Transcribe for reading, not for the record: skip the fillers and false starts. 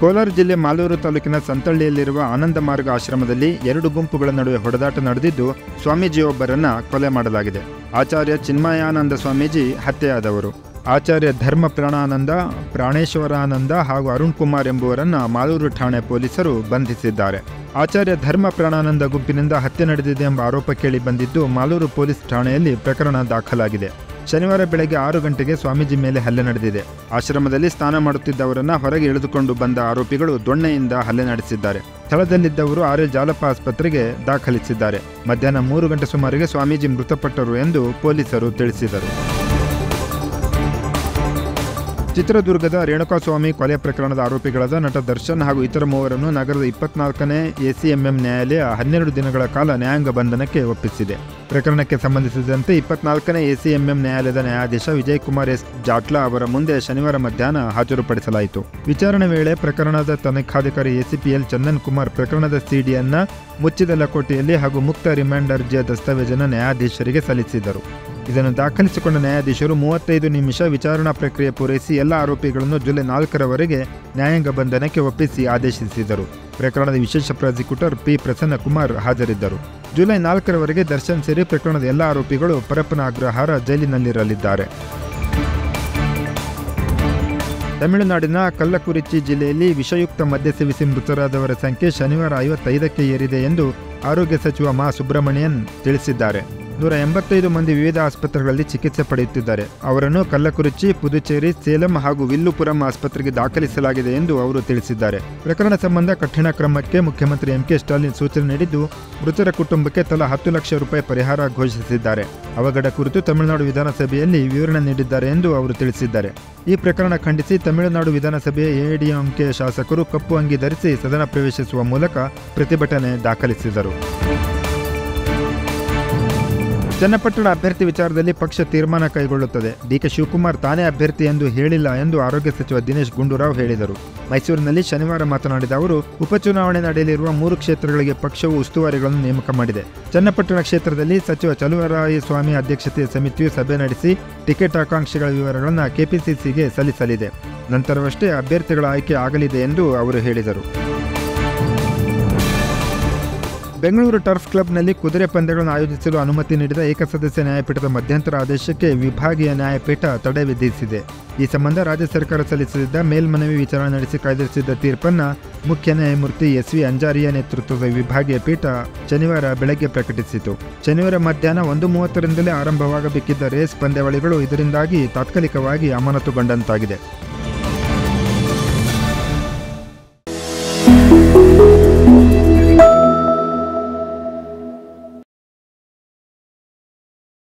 ಕೋಲಾರ ಜಿಲ್ಲೆ ಮಾಲೂರು ತಾಲೂಕಿನ ಸಂತಳ್ಳಿಯಲ್ಲಿರುವ ಆನಂದ ಮಾರ್ಗ ಆಶ್ರಮದಲ್ಲಿ 2 ಗುಂಪುಗಳ ನಡುವೆ ಹೊಡೆದಾಟ ನಡೆದಿದ್ದು ಸ್ವಾಮೀಜಿಯೊಬ್ಬರನ್ನ ಕೊಲೆ ಮಾಡಲಾಗಿದೆ. ಆಚಾರ್ಯ ಚಿನ್ಮಯಾನಂದ ಸ್ವಾಮೀಜಿ ಹತ್ಯೆಯಾದವರು. ಆಚಾರ್ಯ ಧರ್ಮ ಪ್ರಾಣಾನಂದ, ಪ್ರಾಣೇಶ್ವರಾನಂದ ಹಾಗೂ ಅರುಣ್ ಕುಮಾರ್ ಎಂಬುವರನ್ನ ಮಾಲೂರು ಠಾಣೆ ಪೊಲೀಸರು ಬಂಧಿಸಿದ್ದಾರೆ. ಆಚಾರ್ಯ ಧರ್ಮ ಪ್ರಾಣಾನಂದ ಗುಂಪಿನಿಂದ ಹತ್ಯೆ ನಡೆದಿದೆ ಎಂಬ ಆರೋಪ ಕೇಳಿ ಬಂದಿದ್ದು ಮಾಲೂರು ಪೊಲೀಸ್ ಠಾಣೆಯಲ್ಲಿ ಪ್ರಕರಣ ದಾಖಲಾಗಿದೆ. ಶನಿವಾರ ಬೆಳಗ್ಗೆ 6 ಗಂಟೆಗೆ ಸ್ವಾಮೀಜಿ ಮೇಲೆ ಹಲ್ಲೆ ನಡೆದಿದೆ. ಆಶ್ರಮದಲ್ಲಿ ಸ್ನಾನ ಮಾಡುತ್ತಿದ್ದವರನ್ನ ಹೊರಗೆ ಎಳೆದುಕೊಂಡು ಬಂದ ಆರೋಪಿಗಳು ದೊಣ್ಣೆಯಿಂದ ಹಲ್ಲೆ ನಡೆಸಿದ್ದಾರೆ. ಸ್ಥಳದಲ್ಲಿದ್ದವರು ಆರ್ಯ ಜಾಲಪ್ಪ ಆಸ್ಪತ್ರೆಗೆ ದಾಖಲಿಸಿದ್ದಾರೆ. ಮಧ್ಯಾಹ್ನ 3 ಗಂಟೆ ಸುಮಾರಿಗೆ ಸ್ವಾಮೀಜಿ ಮೃತಪಟ್ಟರು ಎಂದು ಪೊಲೀಸರು ತಿಳಿಸಿದರು. ಚಿತ್ರದುರ್ಗದ ರೇಣುಕಾಸ್ವಾಮಿ ಕೊಲೆ ಪ್ರಕರಣದ ಆರೋಪಿಗಳಾದ ನಟ ದರ್ಶನ್ ಹಾಗೂ ಇತರ ಮೂವರನ್ನು ನಗರದ 24ನೇ ಎಸಿಎಂಎಂ ನ್ಯಾಯಾಲಯ 12 ದಿನಗಳ ಕಾಲ ನ್ಯಾಯಾಂಗ ಬಂಧನಕ್ಕೆ ಒಪ್ಪಿಸಿದೆ. ಪ್ರಕರಣಕ್ಕೆ ಸಂಬಂಧಿಸಿದಂತೆ 24ನೇ ಎಸಿಎಂಎಂ ನ್ಯಾಯಾಲಯದ ನ್ಯಾಯಾಧೀಶ ವಿಜಯ್ ಕುಮಾರ್ ಎಸ್ ಜಾಟ್ಲಾ ಅವರ ಮುಂದೆ ಶನಿವಾರ ಮಧ್ಯಾಹ್ನ ಹಾಜರುಪಡಿಸಲಾಯಿತು. ವಿಚಾರಣೆ ವೇಳೆ ಪ್ರಕರಣದ ತನಿಖಾಧಿಕಾರಿ ಎಸಿಪಿಎಲ್ ಚಂದನ್ ಕುಮಾರ್ ಪ್ರಕರಣದ ಸಿಡಿಯನ್ನ ಮುಚ್ಚಿದ ಲಕೋಟೆಯಲ್ಲಿ ಹಾಗೂ ಮುಕ್ತ ರಿಮಾಂಡ್ ಅರ್ಜಿಯ ದಸ್ತಾವೇಜನ್ನು ನ್ಯಾಯಾಧೀಶರಿಗೆ ಸಲ್ಲಿಸಿದರು. ಇದನ್ನು ದಾಖಲಿಸಿಕೊಂಡ ನ್ಯಾಯಾಧೀಶರು 35 ನಿಮಿಷ ವಿಚಾರಣಾ ಪ್ರಕ್ರಿಯೆ ಪೂರೈಸಿ ಎಲ್ಲ ಆರೋಪಿಗಳನ್ನು ಜುಲೈ 4ರವರೆಗೆ ನ್ಯಾಯಾಂಗ ಬಂಧನಕ್ಕೆ ಒಪ್ಪಿಸಿ ಆದೇಶಿಸಿದರು. ಪ್ರಕರಣದ ವಿಶೇಷ ಪ್ರಾಸಿಕ್ಯೂಟರ್ ಪಿ ಪ್ರಸನ್ನ ಕುಮಾರ್ ಹಾಜರಿದ್ದರು. ಜುಲೈ 4ರವರೆಗೆ ದರ್ಶನ್ ಸೇರಿ ಪ್ರಕರಣದ ಎಲ್ಲ ಆರೋಪಿಗಳು ಪರಪ್ಪನ ಅಗ್ರಹಾರ ಜೈಲಿನಲ್ಲಿರಲಿದ್ದಾರೆ. ತಮಿಳುನಾಡಿನ ಕಲ್ಲಕುರಿಚಿ ಜಿಲ್ಲೆಯಲ್ಲಿ ವಿಷಯುಕ್ತ ಮದ್ಯ ಸೇವಿಸಿ ಮೃತರಾದವರ ಸಂಖ್ಯೆ ಶನಿವಾರ 55ಕ್ಕೆ ಏರಿದೆ ಎಂದು ಆರೋಗ್ಯ ಸಚಿವ ಮಾ ಸುಬ್ರಮಣಿಯನ್ ತಿಳಿಸಿದ್ದಾರೆ. 185 ಮಂದಿ ವಿವಿಧ ಆಸ್ಪತ್ರೆಗಳಲ್ಲಿ ಚಿಕಿತ್ಸೆ ಪಡೆಯುತ್ತಿದ್ದಾರೆ. ಅವರನ್ನು ಕಲ್ಲಕುರಿಚಿ, ಪುದುಚೇರಿ, ಸೇಲಂ ಹಾಗೂ ವಿಲ್ಲುಪುರಂ ಆಸ್ಪತ್ರೆಗೆ ದಾಖಲಿಸಲಾಗಿದೆ ಎಂದು ಅವರು ತಿಳಿಸಿದ್ದಾರೆ. ಪ್ರಕರಣ ಸಂಬಂಧ ಕಠಿಣ ಕ್ರಮಕ್ಕೆ ಮುಖ್ಯಮಂತ್ರಿ ಎಂಕೆ ಸ್ಟಾಲಿನ್ ಸೂಚನೆ ನೀಡಿದ್ದು ಮೃತರ ಕುಟುಂಬಕ್ಕೆ ತಲಾ 10 ಲಕ್ಷ ರೂಪಾಯಿ ಪರಿಹಾರ ಘೋಷಿಸಿದ್ದಾರೆ. ಅವಘಡ ಕುರಿತು ತಮಿಳುನಾಡು ವಿಧಾನಸಭೆಯಲ್ಲಿ ವಿವರಣೆ ನೀಡಿದ್ದಾರೆ ಎಂದು ಅವರು ತಿಳಿಸಿದ್ದಾರೆ. ಈ ಪ್ರಕರಣ ಖಂಡಿಸಿ ತಮಿಳುನಾಡು ವಿಧಾನಸಭೆಯ ಎಐಡಿಎಂಕೆ ಶಾಸಕರು ಕಪ್ಪು ಅಂಗಿ ಧರಿಸಿ ಸದನ ಪ್ರವೇಶಿಸುವ ಮೂಲಕ ಪ್ರತಿಭಟನೆ ದಾಖಲಿಸಿದರು. ಚನ್ನಪಟ್ಟಣ ಅಭ್ಯರ್ಥಿ ವಿಚಾರದಲ್ಲಿ ಪಕ್ಷ ತೀರ್ಮಾನ ಕೈಗೊಳ್ಳುತ್ತದೆ. ಡಿಕೆ ಶಿವಕುಮಾರ್ ತಾನೇ ಅಭ್ಯರ್ಥಿ ಎಂದು ಹೇಳಿಲ್ಲ ಎಂದು ಆರೋಗ್ಯ ಸಚಿವ ದಿನೇಶ್ ಗುಂಡೂರಾವ್ ಹೇಳಿದರು. ಮೈಸೂರಿನಲ್ಲಿ ಶನಿವಾರ ಮಾತನಾಡಿದ ಅವರು, ಉಪಚುನಾವಣೆ ನಡೆಯಲಿರುವ 3 ಕ್ಷೇತ್ರಗಳಿಗೆ ಪಕ್ಷವು ಉಸ್ತುವಾರಿಗಳನ್ನು ನೇಮಕ ಮಾಡಿದೆ. ಚನ್ನಪಟ್ಟಣ ಕ್ಷೇತ್ರದಲ್ಲಿ ಸಚಿವ ಚಲುವರಾಯಸ್ವಾಮಿ ಅಧ್ಯಕ್ಷತೆಯ ಸಮಿತಿಯು ಸಭೆ ನಡೆಸಿ ಟಿಕೆಟ್ ಆಕಾಂಕ್ಷಿಗಳ ವಿವರಗಳನ್ನು ಕೆಪಿಸಿಸಿಗೆ ಸಲ್ಲಿಸಲಿದೆ. ನಂತರವಷ್ಟೇ ಅಭ್ಯರ್ಥಿಗಳ ಆಯ್ಕೆ ಆಗಲಿದೆ ಎಂದು ಅವರು ಹೇಳಿದರು. ಬೆಂಗಳೂರು ಟರ್ಫ್ ಕ್ಲಬ್ನಲ್ಲಿ ಕುದುರೆ ಪಂದ್ಯಗಳನ್ನು ಆಯೋಜಿಸಲು ಅನುಮತಿ ನೀಡಿದ ಏಕಸದಸ್ಯ ನ್ಯಾಯಪೀಠದ ಮಧ್ಯಂತರ ಆದೇಶಕ್ಕೆ ವಿಭಾಗೀಯ ನ್ಯಾಯಪೀಠ ತಡೆ ವಿಧಿಸಿದೆ. ಈ ಸಂಬಂಧ ರಾಜ್ಯ ಸರ್ಕಾರ ಸಲ್ಲಿಸಿದ್ದ ಮೇಲ್ಮನವಿ ವಿಚಾರಣೆ ನಡೆಸಿ ಕಾಯ್ದಿರಿಸಿದ್ದ ತೀರ್ಪನ್ನು ಮುಖ್ಯ ನ್ಯಾಯಮೂರ್ತಿ ಎಸ್.ವಿ. ಅಂಜಾರಿಯಾ ನೇತೃತ್ವದ ವಿಭಾಗೀಯ ಪೀಠ ಶನಿವಾರ ಬೆಳಗ್ಗೆ ಪ್ರಕಟಿಸಿತು. ಶನಿವಾರ ಮಧ್ಯಾಹ್ನ 1:30ರಿಂದಲೇ ಆರಂಭವಾಗಬೇಕಿದ್ದ ರೇಸ್ ಪಂದ್ಯಾವಳಿಗಳು ಇದರಿಂದಾಗಿ ತಾತ್ಕಾಲಿಕವಾಗಿ ಅಮಾನತುಗೊಂಡಂತಾಗಿದೆ.